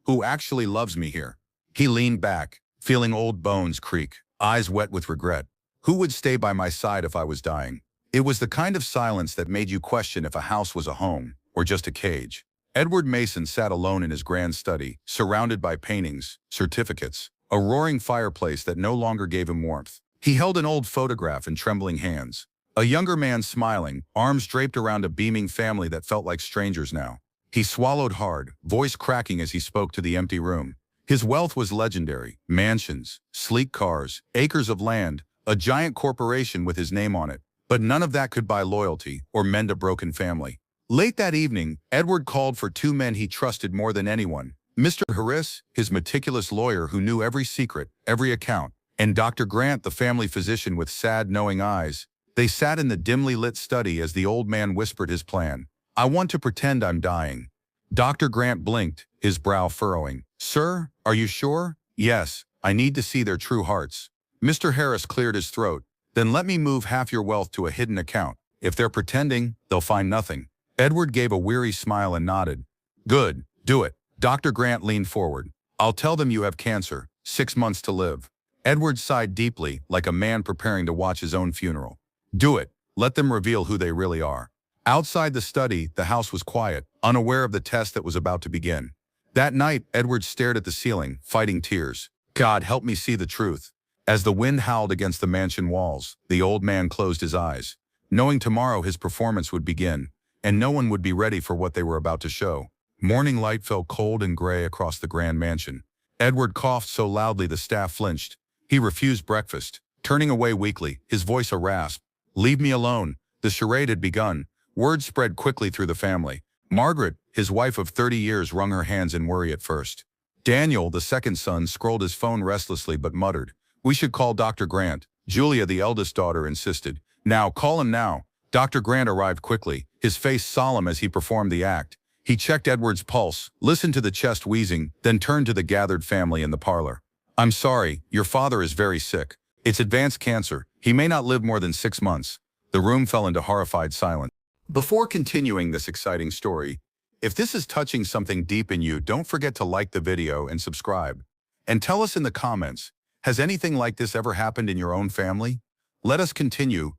who actually loves me here. He leaned back, feeling old bones creak, eyes wet with regret. Who would stay by my side if I was dying? It was the kind of silence that made you question if a house was a home or just a cage. Edward Mason sat alone in his grand study, surrounded by paintings, certificates, a roaring fireplace that no longer gave him warmth. He held an old photograph in trembling hands. A younger man smiling, arms draped around a beaming family that felt like strangers now. He swallowed hard, voice cracking as he spoke to the empty room. His wealth was legendary: mansions, sleek cars, acres of land, a giant corporation with his name on it. But none of that could buy loyalty or mend a broken family. Late that evening, Edward called for two men he trusted more than anyone: Mr. Harris, his meticulous lawyer who knew every secret, every account, and Dr. Grant, the family physician with sad, knowing eyes. They sat in the dimly lit study as the old man whispered his plan. "I want to pretend I'm dying." Dr. Grant blinked, his brow furrowing. "Sir, are you sure?" "Yes, I need to see their true hearts." Mr. Harris cleared his throat. "Then let me move half your wealth to a hidden account. If they're pretending, they'll find nothing." Edward gave a weary smile and nodded. "Good, do it." Dr. Grant leaned forward. "I'll tell them you have cancer, 6 months to live." Edward sighed deeply, like a man preparing to watch his own funeral. "Do it. Let them reveal who they really are." Outside the study, the house was quiet, unaware of the test that was about to begin. That night, Edward stared at the ceiling, fighting tears. "God, help me see the truth." As the wind howled against the mansion walls, the old man closed his eyes, knowing tomorrow his performance would begin, and no one would be ready for what they were about to show. Morning light fell cold and gray across the grand mansion. Edward coughed so loudly the staff flinched. He refused breakfast, turning away weakly, his voice a rasp. "Leave me alone." The charade had begun. Word spread quickly through the family. Margaret, his wife of 30 years, wrung her hands in worry at first. Daniel, the second son, scrolled his phone restlessly but muttered, "We should call Dr. Grant." Julia, the eldest daughter, insisted, "Now, call him now." Dr. Grant arrived quickly, his face solemn as he performed the act. He checked Edward's pulse, listened to the chest wheezing, then turned to the gathered family in the parlor. "I'm sorry, your father is very sick. It's advanced cancer. He may not live more than 6 months." The room fell into horrified silence. Before continuing this exciting story, if this is touching something deep in you, don't forget to like the video and subscribe. And tell us in the comments, has anything like this ever happened in your own family? Let us continue.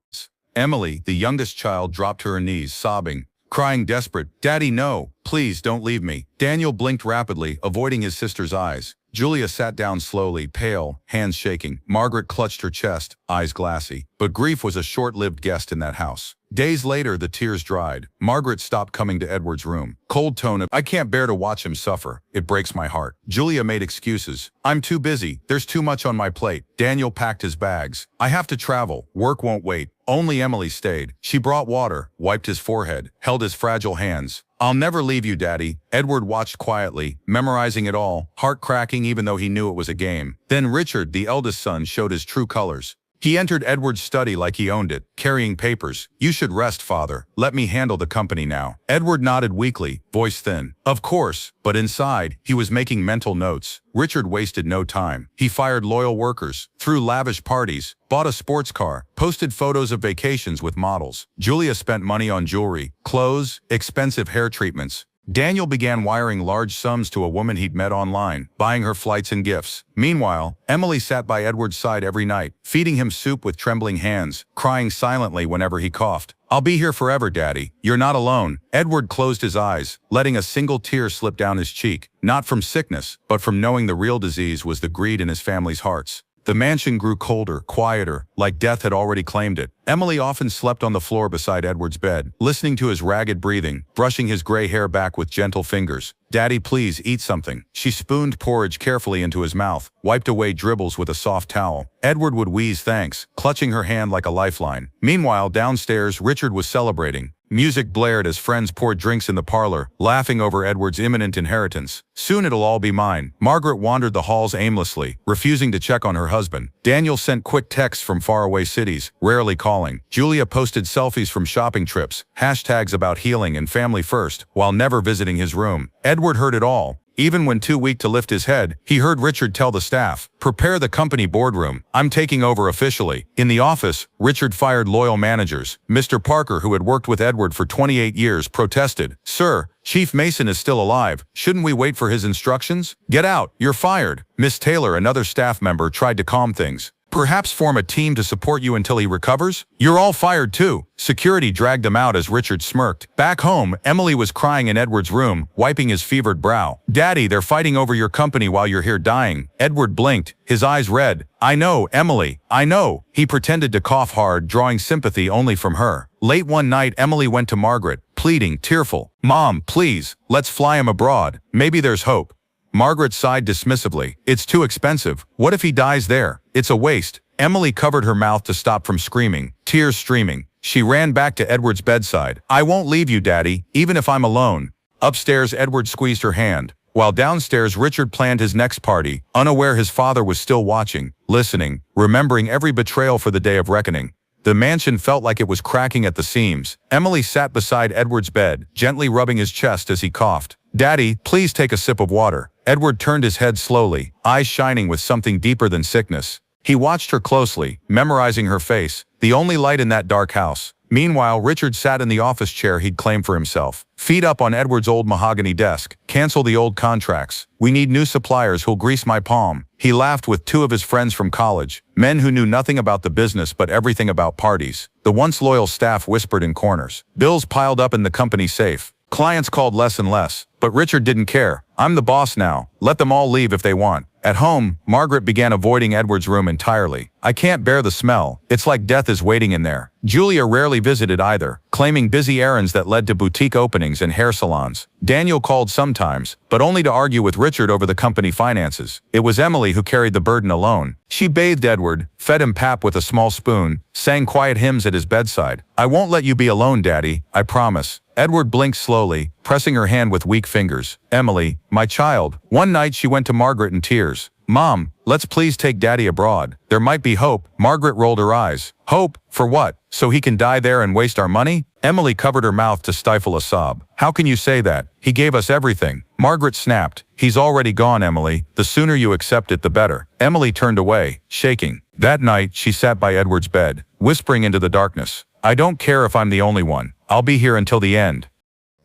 Emily, the youngest child, dropped to her knees, sobbing, crying desperate, "Daddy, no, please don't leave me." Daniel blinked rapidly, avoiding his sister's eyes. Julia sat down slowly, pale, hands shaking. Margaret clutched her chest, eyes glassy. But grief was a short-lived guest in that house. Days later, the tears dried. Margaret stopped coming to Edward's room. Cold tone of, "I can't bear to watch him suffer. It breaks my heart." Julia made excuses. "I'm too busy. There's too much on my plate." Daniel packed his bags. "I have to travel. Work won't wait." Only Emily stayed. She brought water, wiped his forehead, held his fragile hands. "I'll never leave you, Daddy." Edward watched quietly, memorizing it all, heart cracking even though he knew it was a game. Then Richard, the eldest son, showed his true colors. He entered Edward's study like he owned it, carrying papers. "You should rest, Father. Let me handle the company now." Edward nodded weakly, voice thin. "Of course," but inside, he was making mental notes. Richard wasted no time. He fired loyal workers, threw lavish parties, bought a sports car, posted photos of vacations with models. Julia spent money on jewelry, clothes, expensive hair treatments. Daniel began wiring large sums to a woman he'd met online, buying her flights and gifts. Meanwhile, Emily sat by Edward's side every night, feeding him soup with trembling hands, crying silently whenever he coughed. "I'll be here forever, Daddy. You're not alone." Edward closed his eyes, letting a single tear slip down his cheek, not from sickness, but from knowing the real disease was the greed in his family's hearts. The mansion grew colder, quieter, like death had already claimed it. Emily often slept on the floor beside Edward's bed, listening to his ragged breathing, brushing his gray hair back with gentle fingers. "Daddy, please eat something." She spooned porridge carefully into his mouth, wiped away dribbles with a soft towel. Edward would wheeze thanks, clutching her hand like a lifeline. Meanwhile, downstairs, Richard was celebrating. Music blared as friends poured drinks in the parlor, laughing over Edward's imminent inheritance. "Soon it'll all be mine." Margaret wandered the halls aimlessly, refusing to check on her husband. Daniel sent quick texts from faraway cities, rarely calling. Julia posted selfies from shopping trips, hashtags about healing and family first, while never visiting his room. Edward heard it all, Even when too weak to lift his head, he heard Richard tell the staff, "Prepare the company boardroom. I'm taking over officially." In the office, Richard fired loyal managers. Mr. Parker, who had worked with Edward for 28 years, protested. "Sir, Chief Mason is still alive. Shouldn't we wait for his instructions? Get out. You're fired." Miss Taylor, another staff member, tried to calm things. "Perhaps form a team to support you until he recovers? You're all fired too." Security dragged them out as Richard smirked. Back home, Emily was crying in Edward's room, wiping his fevered brow. "Daddy, they're fighting over your company while you're here dying." Edward blinked, his eyes red. "I know, Emily, I know." He pretended to cough hard, drawing sympathy only from her. Late one night, Emily went to Margaret, pleading, tearful. "Mom, please, let's fly him abroad. Maybe there's hope." Margaret sighed dismissively. "It's too expensive. What if he dies there? It's a waste." Emily covered her mouth to stop from screaming, tears streaming. She ran back to Edward's bedside. "I won't leave you, Daddy, even if I'm alone." Upstairs, Edward squeezed her hand, while downstairs Richard planned his next party, unaware his father was still watching, listening, remembering every betrayal for the day of reckoning. The mansion felt like it was cracking at the seams. Emily sat beside Edward's bed, gently rubbing his chest as he coughed. "Daddy, please take a sip of water." Edward turned his head slowly, eyes shining with something deeper than sickness. He watched her closely, memorizing her face, the only light in that dark house. Meanwhile, Richard sat in the office chair he'd claimed for himself, feet up on Edward's old mahogany desk. "Cancel the old contracts. We need new suppliers who'll grease my palm." He laughed with two of his friends from college, men who knew nothing about the business but everything about parties. The once loyal staff whispered in corners. Bills piled up in the company safe. Clients called less and less, but Richard didn't care. "I'm the boss now. Let them all leave if they want." At home, Margaret began avoiding Edward's room entirely. "I can't bear the smell. It's like death is waiting in there." Julia rarely visited either, claiming busy errands that led to boutique openings and hair salons. Daniel called sometimes, but only to argue with Richard over the company finances. It was Emily who carried the burden alone. She bathed Edward, fed him pap with a small spoon, sang quiet hymns at his bedside. "I won't let you be alone, Daddy, I promise." Edward blinked slowly, pressing her hand with weak fingers. "Emily, my child." One night she went to Margaret in tears. "Mom, let's please take Daddy abroad. There might be hope." Margaret rolled her eyes. "Hope? For what? So he can die there and waste our money?" Emily covered her mouth to stifle a sob. "How can you say that? He gave us everything." Margaret snapped. "He's already gone, Emily. The sooner you accept it, the better." Emily turned away, shaking. That night, she sat by Edward's bed, whispering into the darkness. "I don't care if I'm the only one. I'll be here until the end."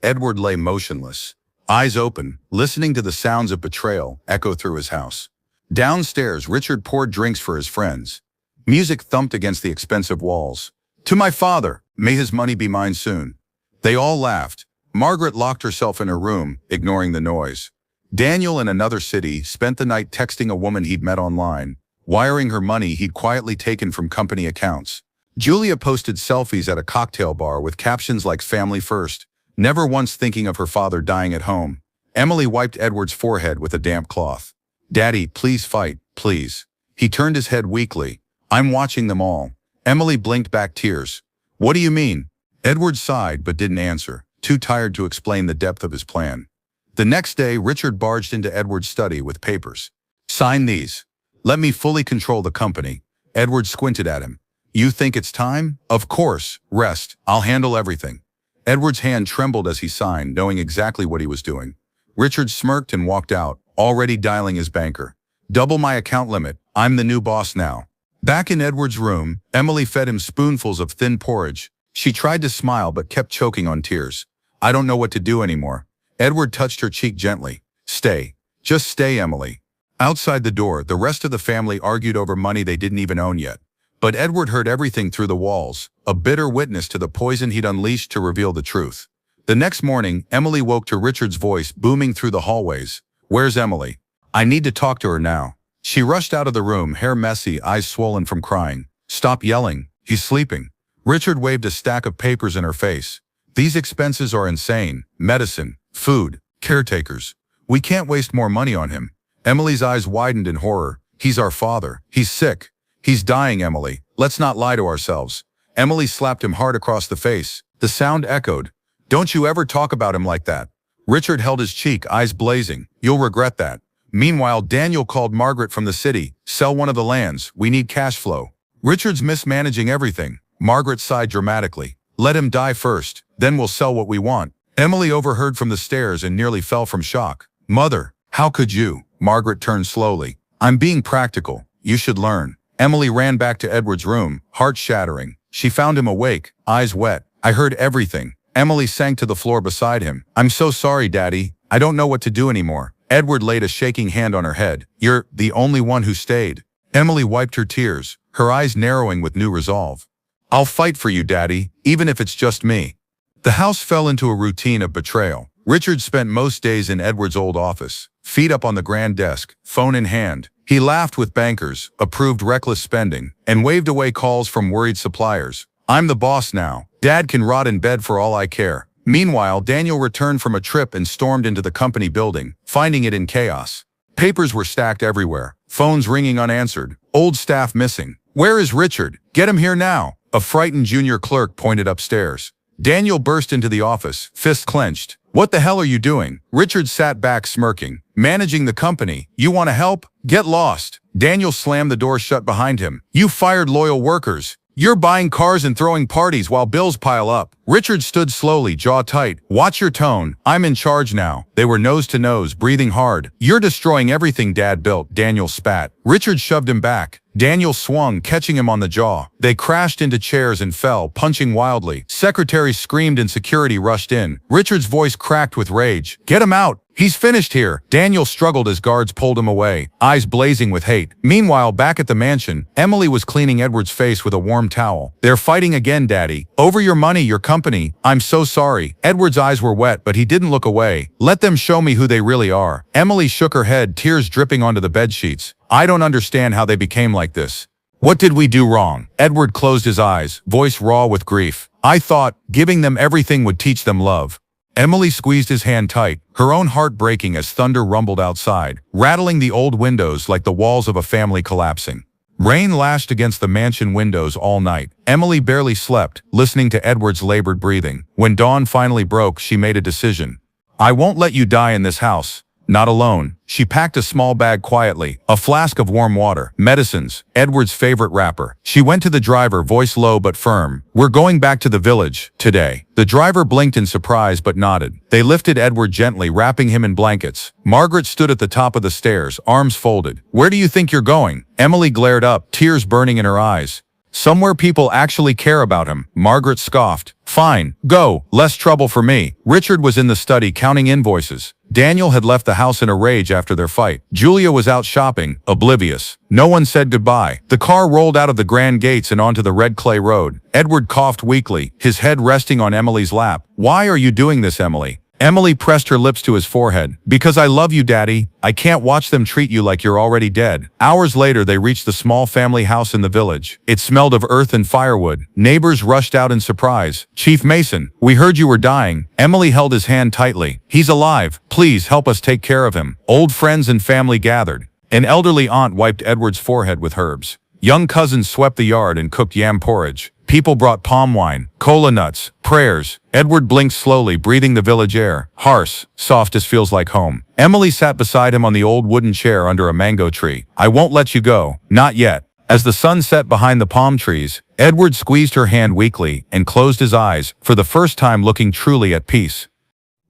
Edward lay motionless, eyes open, listening to the sounds of betrayal echo through his house. Downstairs, Richard poured drinks for his friends. Music thumped against the expensive walls. "To my father, may his money be mine soon." They all laughed. Margaret locked herself in her room, ignoring the noise. Daniel, in another city, spent the night texting a woman he'd met online, wiring her money he'd quietly taken from company accounts. Julia posted selfies at a cocktail bar with captions like "Family first," never once thinking of her father dying at home. Emily wiped Edward's forehead with a damp cloth. "Daddy, please fight, please." He turned his head weakly. "I'm watching them all." Emily blinked back tears. "What do you mean?" Edward sighed but didn't answer, too tired to explain the depth of his plan. The next day, Richard barged into Edward's study with papers. "Sign these. Let me fully control the company." Edward squinted at him. "You think it's time?" "Of course. Rest. I'll handle everything." Edward's hand trembled as he signed, knowing exactly what he was doing. Richard smirked and walked out, already dialing his banker. "Double my account limit. I'm the new boss now." Back in Edward's room, Emily fed him spoonfuls of thin porridge. She tried to smile but kept choking on tears. "I don't know what to do anymore." Edward touched her cheek gently. "Stay. Just stay, Emily." Outside the door, the rest of the family argued over money they didn't even own yet. But Edward heard everything through the walls, a bitter witness to the poison he'd unleashed to reveal the truth. The next morning, Emily woke to Richard's voice booming through the hallways. "Where's Emily? I need to talk to her now." She rushed out of the room, hair messy, eyes swollen from crying. "Stop yelling. He's sleeping." Richard waved a stack of papers in her face. "These expenses are insane. Medicine, food, caretakers. We can't waste more money on him." Emily's eyes widened in horror. "He's our father. He's sick. He's dying, Emily. Let's not lie to ourselves." Emily slapped him hard across the face. The sound echoed. "Don't you ever talk about him like that." Richard held his cheek, eyes blazing. "You'll regret that." Meanwhile, Daniel called Margaret from the city. "Sell one of the lands. We need cash flow." "Richard's mismanaging everything." Margaret sighed dramatically. "Let him die first. Then we'll sell what we want." Emily overheard from the stairs and nearly fell from shock. "Mother, How could you? Margaret turned slowly. I'm being practical. You should learn. Emily ran back to Edward's room, heart shattering. She found him awake, eyes wet. I heard everything. Emily sank to the floor beside him. I'm so sorry, Daddy. I don't know what to do anymore. Edward laid a shaking hand on her head. You're the only one who stayed. Emily wiped her tears, her eyes narrowing with new resolve. I'll fight for you, Daddy, even if it's just me. The house fell into a routine of betrayal. Richard spent most days in Edward's old office, feet up on the grand desk, phone in hand. He laughed with bankers, approved reckless spending, and waved away calls from worried suppliers. I'm the boss now. Dad can rot in bed for all I care. Meanwhile, Daniel returned from a trip and stormed into the company building, finding it in chaos. Papers were stacked everywhere, phones ringing unanswered, old staff missing. Where is Richard? Get him here now. A frightened junior clerk pointed upstairs. Daniel burst into the office, fists clenched. What the hell are you doing? Richard sat back smirking. Managing the company. You want to help? Get lost. Daniel slammed the door shut behind him. You fired loyal workers. You're buying cars and throwing parties while bills pile up. Richard stood slowly, jaw tight. Watch your tone. I'm in charge now. They were nose to nose, breathing hard. You're destroying everything Dad built. Daniel spat. Richard shoved him back. Daniel swung, catching him on the jaw. They crashed into chairs and fell, punching wildly. Secretaries screamed and security rushed in. Richard's voice cracked with rage. Get him out! He's finished here. Daniel struggled as guards pulled him away, eyes blazing with hate. Meanwhile, back at the mansion, Emily was cleaning Edward's face with a warm towel. They're fighting again, Daddy. Over your money, your company. I'm so sorry. Edward's eyes were wet, but he didn't look away. Let them show me who they really are. Emily shook her head, tears dripping onto the bedsheets. I don't understand how they became like this. What did we do wrong? Edward closed his eyes, voice raw with grief. I thought giving them everything would teach them love. Emily squeezed his hand tight, her own heart breaking as thunder rumbled outside, rattling the old windows like the walls of a family collapsing. Rain lashed against the mansion windows all night. Emily barely slept, listening to Edward's labored breathing. When dawn finally broke, she made a decision. I won't let you die in this house. Not alone. She packed a small bag quietly, a flask of warm water, medicines, Edward's favorite wrapper. She went to the driver, voice low but firm. We're going back to the village, today. The driver blinked in surprise but nodded. They lifted Edward gently, wrapping him in blankets. Margaret stood at the top of the stairs, arms folded. Where do you think you're going? Emily glared up, tears burning in her eyes. Somewhere people actually care about him. Margaret scoffed. Fine, go, less trouble for me. Richard was in the study counting invoices. Daniel had left the house in a rage after their fight. Julia was out shopping, oblivious. No one said goodbye. The car rolled out of the grand gates and onto the red clay road. Edward coughed weakly, his head resting on Emily's lap. Why are you doing this, Emily? Emily pressed her lips to his forehead. Because I love you, Daddy. I can't watch them treat you like you're already dead. Hours later, they reached the small family house in the village. It smelled of earth and firewood. Neighbors rushed out in surprise. Chief Mason, we heard you were dying. Emily held his hand tightly. He's alive. Please help us take care of him. Old friends and family gathered. An elderly aunt wiped Edward's forehead with herbs. Young cousins swept the yard and cooked yam porridge. People brought palm wine, cola nuts, prayers. Edward blinked slowly, breathing the village air, harsh, soft as feels like home. Emily sat beside him on the old wooden chair under a mango tree. I won't let you go. Not yet. As the sun set behind the palm trees, Edward squeezed her hand weakly and closed his eyes, for the first time looking truly at peace.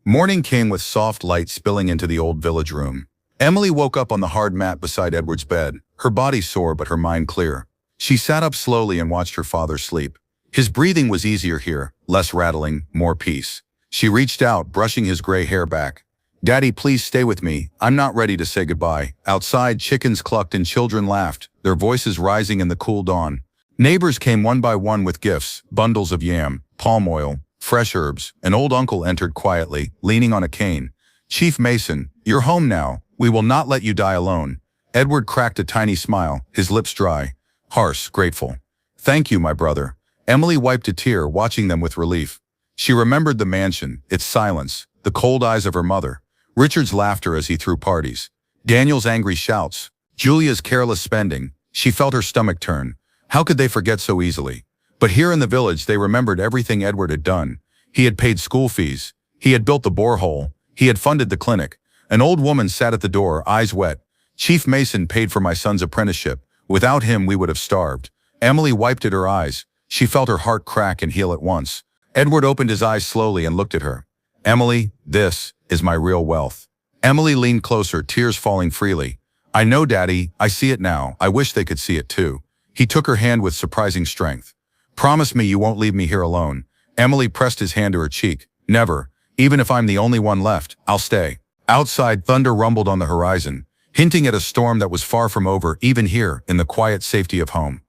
Morning came with soft light spilling into the old village room. Emily woke up on the hard mat beside Edward's bed, her body sore but her mind clear. She sat up slowly and watched her father sleep. His breathing was easier here, less rattling, more peace. She reached out, brushing his gray hair back. Daddy, please stay with me. I'm not ready to say goodbye. Outside, chickens clucked and children laughed, their voices rising in the cool dawn. Neighbors came one by one with gifts, bundles of yam, palm oil, fresh herbs. An old uncle entered quietly, leaning on a cane. Chief Mason, you're home now. We will not let you die alone. Edward cracked a tiny smile, his lips dry. Harsh, grateful. Thank you, my brother. Emily wiped a tear, watching them with relief. She remembered the mansion, its silence, the cold eyes of her mother, Richard's laughter as he threw parties, Daniel's angry shouts, Julia's careless spending. She felt her stomach turn. How could they forget so easily? But here in the village, they remembered everything Edward had done. He had paid school fees. He had built the borehole. He had funded the clinic. An old woman sat at the door, eyes wet. Chief Mason paid for my son's apprenticeship. Without him, we would have starved. Emily wiped at her eyes. She felt her heart crack and heal at once. Edward opened his eyes slowly and looked at her. Emily, this is my real wealth. Emily leaned closer, tears falling freely. I know, Daddy, I see it now. I wish they could see it too. He took her hand with surprising strength. Promise me you won't leave me here alone. Emily pressed his hand to her cheek. Never. Even if I'm the only one left, I'll stay. Outside, thunder rumbled on the horizon, hinting at a storm that was far from over, even here, in the quiet safety of home.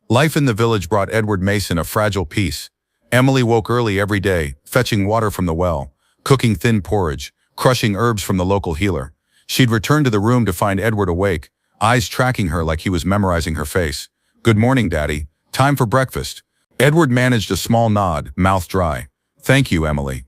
Life in the village brought Edward Mason a fragile peace. Emily woke early every day, fetching water from the well, cooking thin porridge, crushing herbs from the local healer. She'd return to the room to find Edward awake, eyes tracking her like he was memorizing her face. Good morning, Daddy. Time for breakfast. Edward managed a small nod, mouth dry. Thank you, Emily.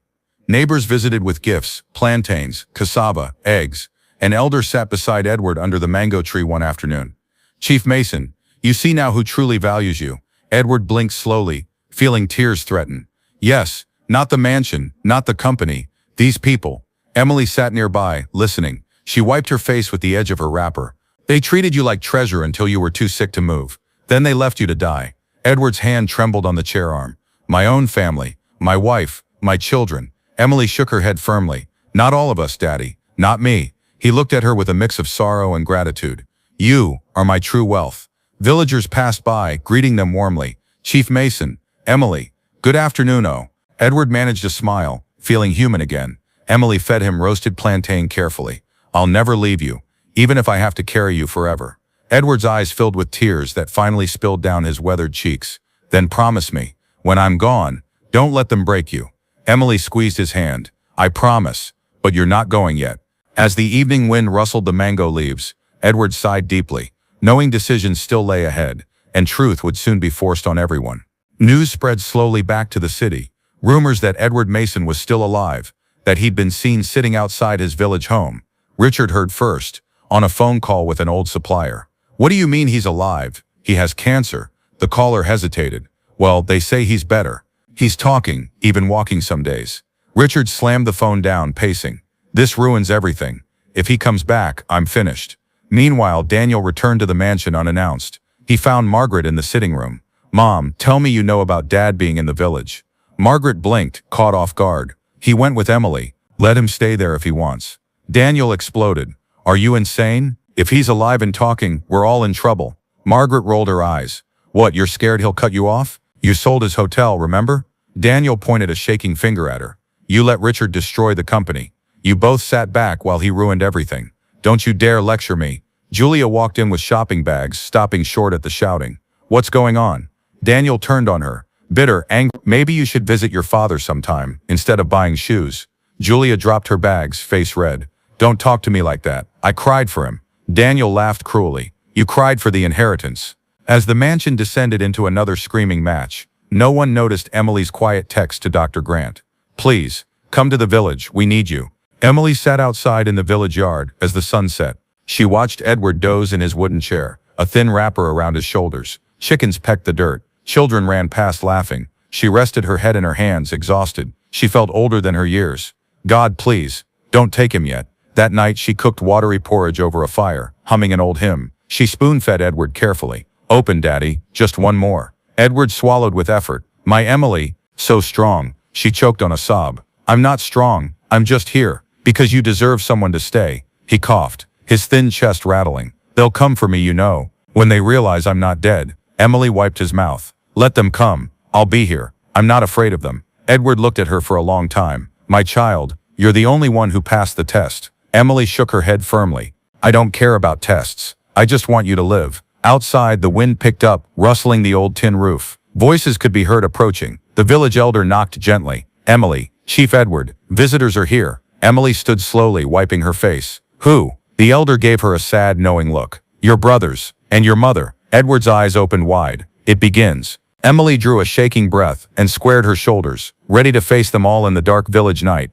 Neighbors visited with gifts, plantains, cassava, eggs. An elder sat beside Edward under the mango tree one afternoon. Chief Mason, you see now who truly values you. Edward blinked slowly, feeling tears threaten. Yes, not the mansion, not the company, these people. Emily sat nearby, listening. She wiped her face with the edge of her wrapper. They treated you like treasure until you were too sick to move. Then they left you to die. Edward's hand trembled on the chair arm. My own family, my wife, my children. Emily shook her head firmly. Not all of us, Daddy. Not me. He looked at her with a mix of sorrow and gratitude. You are my true wealth. Villagers passed by, greeting them warmly. Chief Mason, Emily, good afternoon, oh. Edward managed a smile, feeling human again. Emily fed him roasted plantain carefully. I'll never leave you, even if I have to carry you forever. Edward's eyes filled with tears that finally spilled down his weathered cheeks. Then promise me, when I'm gone, don't let them break you. Emily squeezed his hand. I promise, but you're not going yet. As the evening wind rustled the mango leaves, Edward sighed deeply, knowing decisions still lay ahead, and truth would soon be forced on everyone. News spread slowly back to the city. Rumors that Edward Mason was still alive, that he'd been seen sitting outside his village home. Richard heard first, on a phone call with an old supplier. What do you mean he's alive? He has cancer. The caller hesitated. Well, they say he's better. He's talking, even walking some days. Richard slammed the phone down, pacing. This ruins everything. If he comes back, I'm finished. Meanwhile, Daniel returned to the mansion unannounced. He found Margaret in the sitting room. Mom, tell me you know about Dad being in the village. Margaret blinked, caught off guard. He went with Emily. Let him stay there if he wants. Daniel exploded. Are you insane? If he's alive and talking, we're all in trouble. Margaret rolled her eyes. What, you're scared he'll cut you off? You sold his hotel, remember? Daniel pointed a shaking finger at her. You let Richard destroy the company. You both sat back while he ruined everything. Don't you dare lecture me. Julia walked in with shopping bags, stopping short at the shouting. What's going on? Daniel turned on her. Bitter, angry. Maybe you should visit your father sometime, instead of buying shoes. Julia dropped her bags, face red. Don't talk to me like that. I cried for him. Daniel laughed cruelly. You cried for the inheritance. As the mansion descended into another screaming match, no one noticed Emily's quiet text to Dr. Grant. Please, come to the village, we need you. Emily sat outside in the village yard as the sun set. She watched Edward doze in his wooden chair, a thin wrapper around his shoulders. Chickens pecked the dirt. Children ran past laughing. She rested her head in her hands, exhausted. She felt older than her years. God, please, don't take him yet. That night she cooked watery porridge over a fire, humming an old hymn. She spoon-fed Edward carefully. Open, Daddy, just one more. Edward swallowed with effort. My Emily, so strong. She choked on a sob. I'm not strong, I'm just here, because you deserve someone to stay. He coughed, his thin chest rattling. They'll come for me, you know, when they realize I'm not dead. Emily wiped his mouth. Let them come. I'll be here. I'm not afraid of them. Edward looked at her for a long time. My child, you're the only one who passed the test. Emily shook her head firmly. I don't care about tests. I just want you to live. Outside, the wind picked up, rustling the old tin roof. Voices could be heard approaching. The village elder knocked gently. Emily, Chief Edward, visitors are here. Emily stood slowly, wiping her face. Who? The elder gave her a sad, knowing look. Your brothers, and your mother. Edward's eyes opened wide. It begins. Emily drew a shaking breath and squared her shoulders, ready to face them all in the dark village night.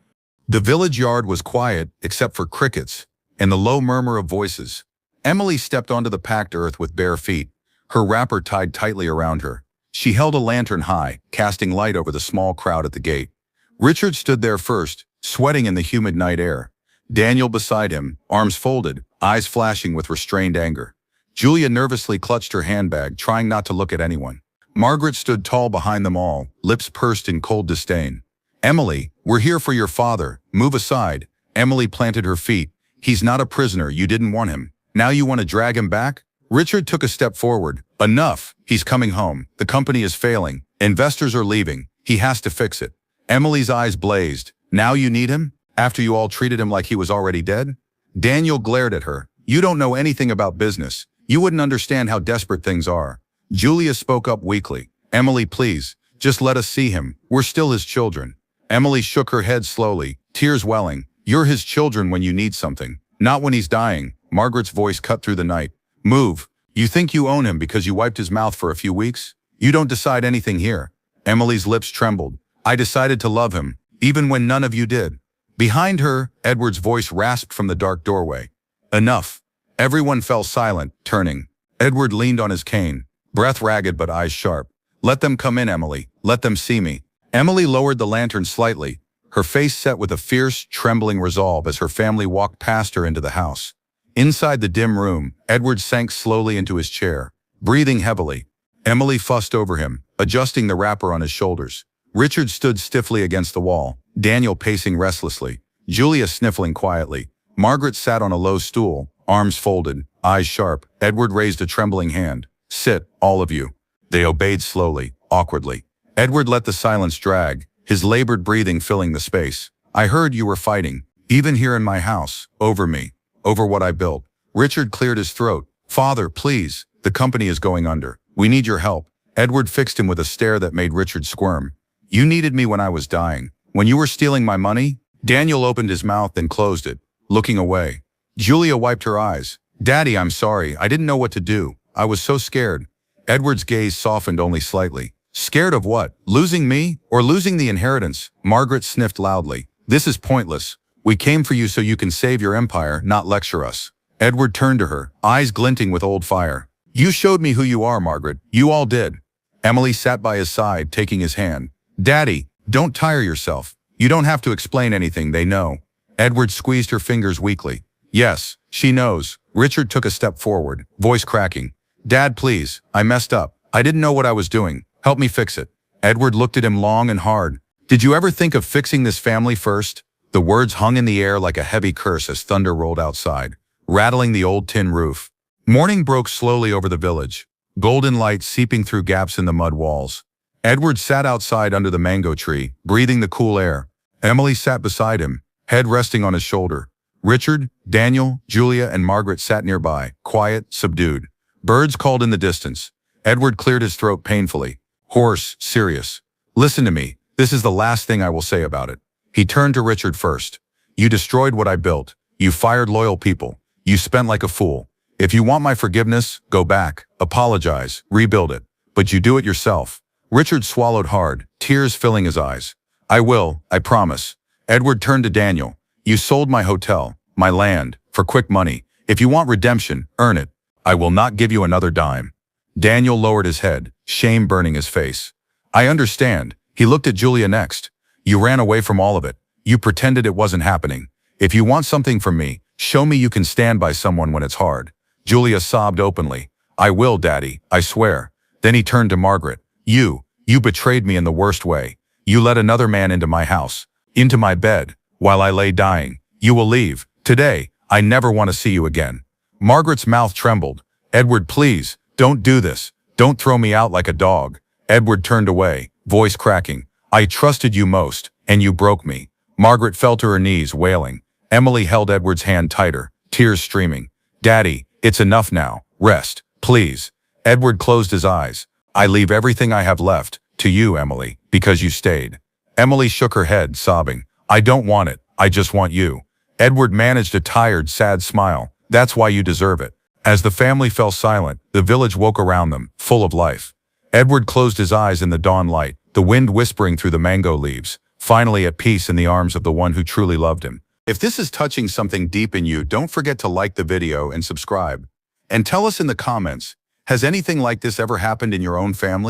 The village yard was quiet, except for crickets and the low murmur of voices. Emily stepped onto the packed earth with bare feet, her wrapper tied tightly around her. She held a lantern high, casting light over the small crowd at the gate. Richard stood there first, sweating in the humid night air. Daniel beside him, arms folded, eyes flashing with restrained anger. Julia nervously clutched her handbag, trying not to look at anyone. Margaret stood tall behind them all, lips pursed in cold disdain. Emily, we're here for your father. Move aside. Emily planted her feet, He's not a prisoner, you didn't want him. Now you want to drag him back? Richard took a step forward. Enough, he's coming home. The company is failing. Investors are leaving. He has to fix it. Emily's eyes blazed. Now you need him? After you all treated him like he was already dead? Daniel glared at her. You don't know anything about business. You wouldn't understand how desperate things are. Julia spoke up weakly. Emily, please, just let us see him. We're still his children. Emily shook her head slowly, tears welling. You're his children when you need something, not when he's dying. Margaret's voice cut through the night. Move. You think you own him because you wiped his mouth for a few weeks? You don't decide anything here. Emily's lips trembled. I decided to love him, even when none of you did. Behind her, Edward's voice rasped from the dark doorway. Enough. Everyone fell silent, turning. Edward leaned on his cane, breath ragged but eyes sharp. Let them come in, Emily. Let them see me. Emily lowered the lantern slightly, her face set with a fierce, trembling resolve as her family walked past her into the house. Inside the dim room, Edward sank slowly into his chair, breathing heavily. Emily fussed over him, adjusting the wrapper on his shoulders. Richard stood stiffly against the wall, Daniel pacing restlessly, Julia sniffling quietly. Margaret sat on a low stool, arms folded, eyes sharp. Edward raised a trembling hand. Sit, all of you. They obeyed slowly, awkwardly. Edward let the silence drag, his labored breathing filling the space. I heard you were fighting, even here in my house, over me, over what I built. Richard cleared his throat. Father, please, the company is going under. We need your help. Edward fixed him with a stare that made Richard squirm. You needed me when I was dying. When you were stealing my money? Daniel opened his mouth and closed it, looking away. Julia wiped her eyes. Daddy, I'm sorry. I didn't know what to do. I was so scared. Edward's gaze softened only slightly. Scared of what? Losing me? Or losing the inheritance? Margaret sniffed loudly. This is pointless. We came for you so you can save your empire, not lecture us. Edward turned to her, eyes glinting with old fire. You showed me who you are, Margaret. You all did. Emily sat by his side, taking his hand. Daddy, don't tire yourself. You don't have to explain anything, they know. Edward squeezed her fingers weakly. Yes, she knows. Richard took a step forward, voice cracking. Dad, please, I messed up. I didn't know what I was doing. Help me fix it. Edward looked at him long and hard. Did you ever think of fixing this family first? The words hung in the air like a heavy curse as thunder rolled outside, rattling the old tin roof. Morning broke slowly over the village, golden light seeping through gaps in the mud walls. Edward sat outside under the mango tree, breathing the cool air. Emily sat beside him, head resting on his shoulder. Richard, Daniel, Julia, and Margaret sat nearby, quiet, subdued. Birds called in the distance. Edward cleared his throat painfully, hoarse, serious. Listen to me. This is the last thing I will say about it. He turned to Richard first. You destroyed what I built. You fired loyal people. You spent like a fool. If you want my forgiveness, go back, apologize, rebuild it. But you do it yourself. Richard swallowed hard, tears filling his eyes. I will, I promise. Edward turned to Daniel. You sold my hotel, my land, for quick money. If you want redemption, earn it. I will not give you another dime. Daniel lowered his head, shame burning his face. I understand. He looked at Julia next. You ran away from all of it. You pretended it wasn't happening. If you want something from me, show me you can stand by someone when it's hard. Julia sobbed openly. I will, Daddy, I swear. Then he turned to Margaret. You betrayed me in the worst way. You let another man into my house, into my bed, while I lay dying. You will leave. Today, I never want to see you again. Margaret's mouth trembled. Edward, please, don't do this. Don't throw me out like a dog. Edward turned away, voice cracking. I trusted you most, and you broke me. Margaret fell to her knees, wailing. Emily held Edward's hand tighter, tears streaming. Daddy, it's enough now. Rest, please. Edward closed his eyes. I leave everything I have left to you, Emily, because you stayed. Emily shook her head, sobbing. I don't want it. I just want you. Edward managed a tired, sad smile. That's why you deserve it. As the family fell silent, the village woke around them, full of life. Edward closed his eyes in the dawn light, the wind whispering through the mango leaves, finally at peace in the arms of the one who truly loved him. If this is touching something deep in you, don't forget to like the video and subscribe. And tell us in the comments, has anything like this ever happened in your own family?